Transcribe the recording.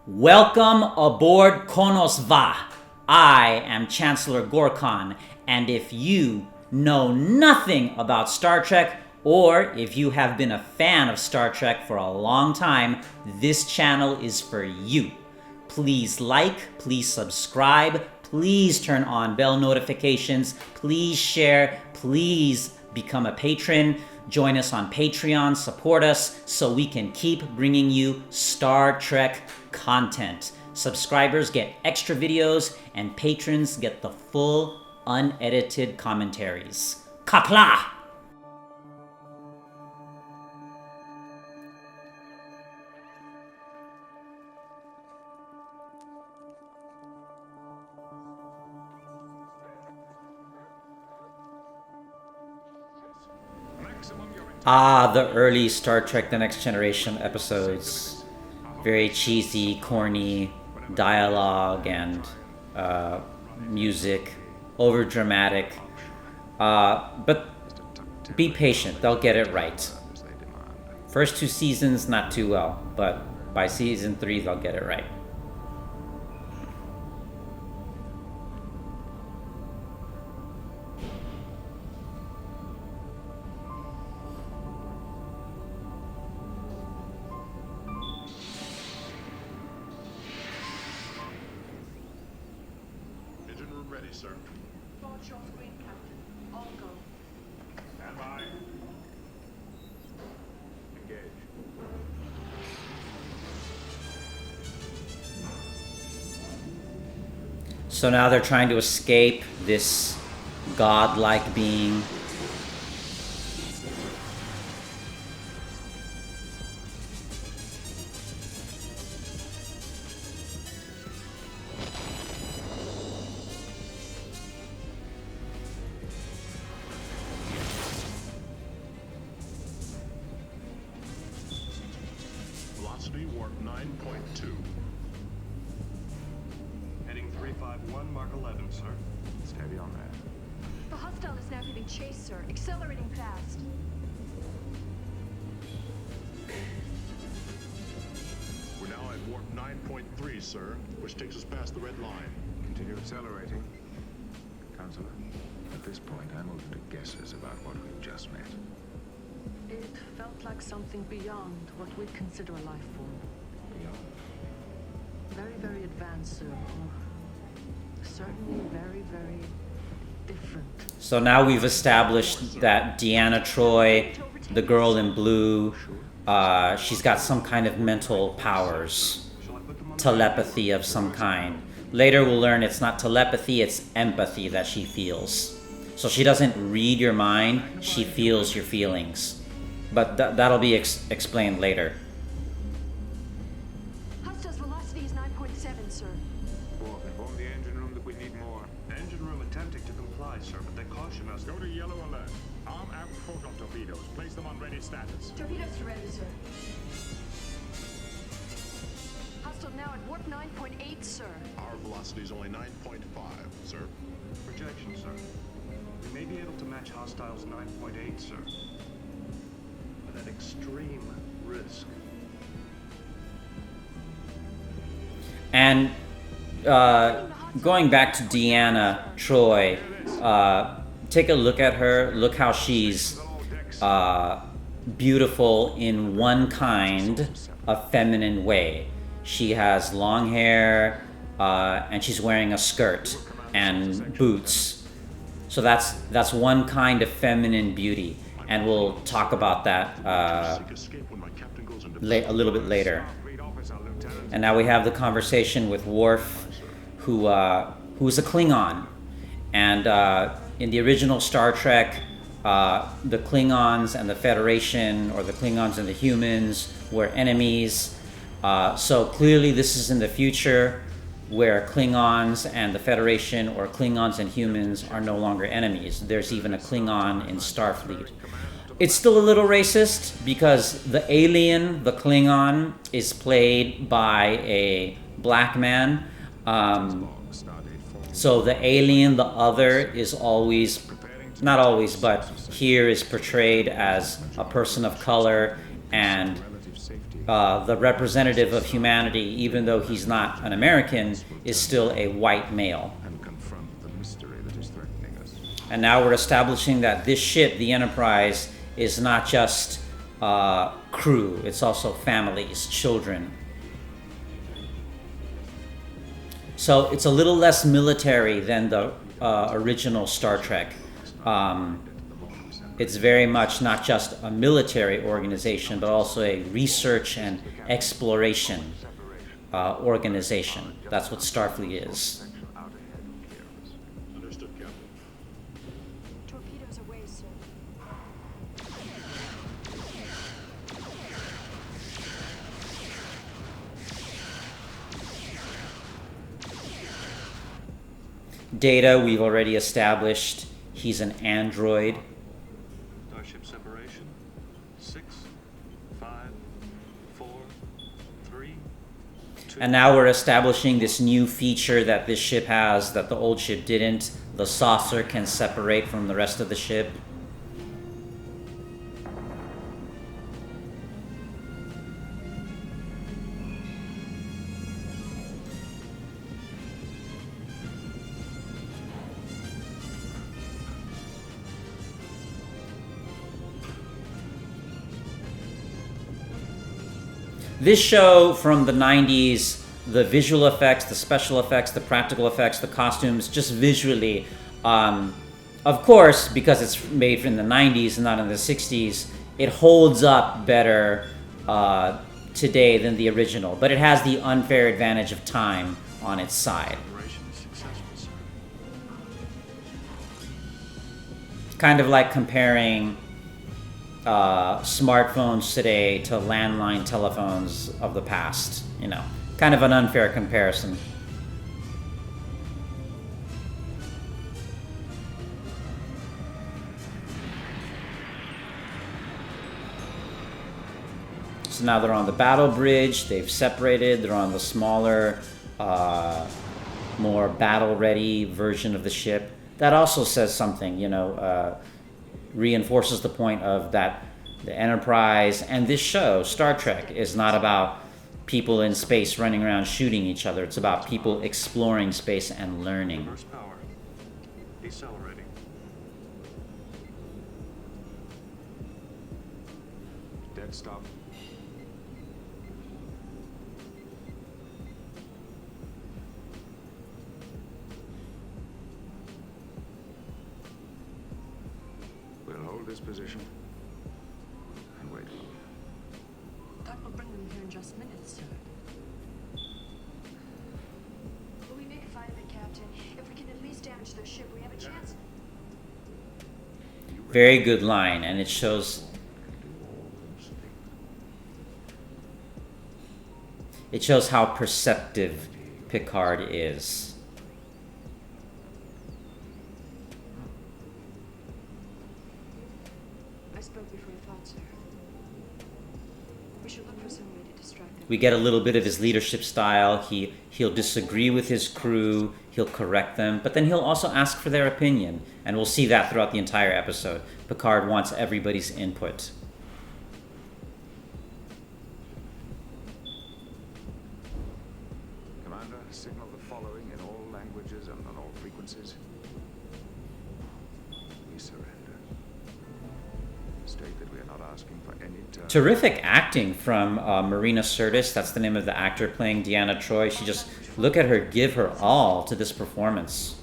Welcome aboard Qo'noS Va. I am Chancellor Gorkon, and if you know nothing about Star Trek, or if you have been a fan of Star Trek for a long time, this channel is for you. Please like, please subscribe, please turn on bell notifications, please share, please become a patron. Join us on Patreon, support us so we can keep bringing you Star Trek content. Subscribers get extra videos and patrons get the full unedited commentaries. Kapla! Ah, the early Star Trek The Next Generation episodes. Very cheesy, corny dialogue and music, over dramatic. But be patient, they'll get it right. First 2 seasons, not too well, but by season 3, they'll get it right. Ready, sir. Launch on screen, Captain. All go. Stand by. Engage. So now they're trying to escape this godlike being. Velocity warp 9.2. Heading 351, Mark 11, sir. Steady on that. The hostile is now giving chase, sir. Accelerating fast. We're now at warp 9.3, sir, which takes us past the red line. Continue accelerating. Counselor, at this point, I'm open to guesses about what we've just met. It felt like something beyond what we'd consider a life form. Beyond? Very, very advanced, sir. Or certainly very, very different. So now we've established that Deanna Troi, the girl in blue, she's got some kind of mental powers. Telepathy of some kind. Later we'll learn it's not telepathy, it's empathy that she feels. So she doesn't read your mind, she feels your feelings. But that'll be explained later. Hostile's velocity is 9.7, sir. Inform the engine room that we need more. Engine room attempting to comply, sir, but they caution us. Go to yellow alert. Arm out photon torpedoes. Place them on ready status. Torpedoes ready, sir. Hostile now at warp 9.8, sir. Our velocity is only 9.5, sir. Projection, sir. We may be able to match hostiles 9.8, sir. But at extreme risk. And going back to Deanna Troi, take a look at her. Look how she's beautiful in one kind of feminine way. She has long hair and she's wearing a skirt and boots. So that's one kind of feminine beauty, and we'll talk about that a little bit later. And now we have the conversation with Worf, who's a Klingon, and in the original Star Trek, the Klingons and the Federation, or the Klingons and the humans, were enemies. So clearly, this is in the future, where Klingons and the Federation, or Klingons and humans, are no longer enemies. There's even a Klingon in Starfleet. It's still a little racist because the alien, the Klingon, is played by a black man. So the alien, the other, is always, not always, but here is portrayed as a person of color, and the representative of humanity, even though he's not an American, is still a white male. And confront the mystery that is threatening us. And now we're establishing that this ship, the Enterprise, is not just crew, it's also families, children. So it's a little less military than the original Star Trek. It's very much not just a military organization, but also a research and exploration organization. That's what Starfleet is. Understood, Captain. Torpedoes away, sir. Data, we've already established. He's an android. Starship separation. 6, 5, 4, 3, 2. And now we're establishing this new feature that this ship has that the old ship didn't. The saucer can separate from the rest of the ship. This show from the 90s, the visual effects, the special effects, the practical effects, the costumes, just visually, of course, because it's made in the 90s and not in the 60s, it holds up better today than the original. But it has the unfair advantage of time on its side. Operation is successful, sir. Kind of like comparing smartphones today to landline telephones of the past, you know, kind of an unfair comparison. So now they're on the battle bridge, they've separated, they're on the smaller, more battle-ready version of the ship. That also says something, you know, reinforces the point of that the Enterprise and this show, Star Trek, is not about people in space running around shooting each other. It's about people exploring space and learning. Reverse power. Decelerating. Dead stop. We'll hold this position and wait. That will bring them here in just minutes, sir. Will we make a fight of it, Captain? If we can at least damage their ship, we have a chance. Very good line, and it shows how perceptive Picard is. I spoke before I thought, sir. We should look for some way to distract them. We get a little bit of his leadership style. He'll disagree with his crew, he'll correct them, but then he'll also ask for their opinion. And we'll see that throughout the entire episode. Picard wants everybody's input. Commander, signal the following in all languages and on all frequencies. We surrender. State that we are not asking for any terms. Terrific acting from Marina Sirtis. That's the name of the actor playing Deanna Troi. She just, look at her give her all to this performance.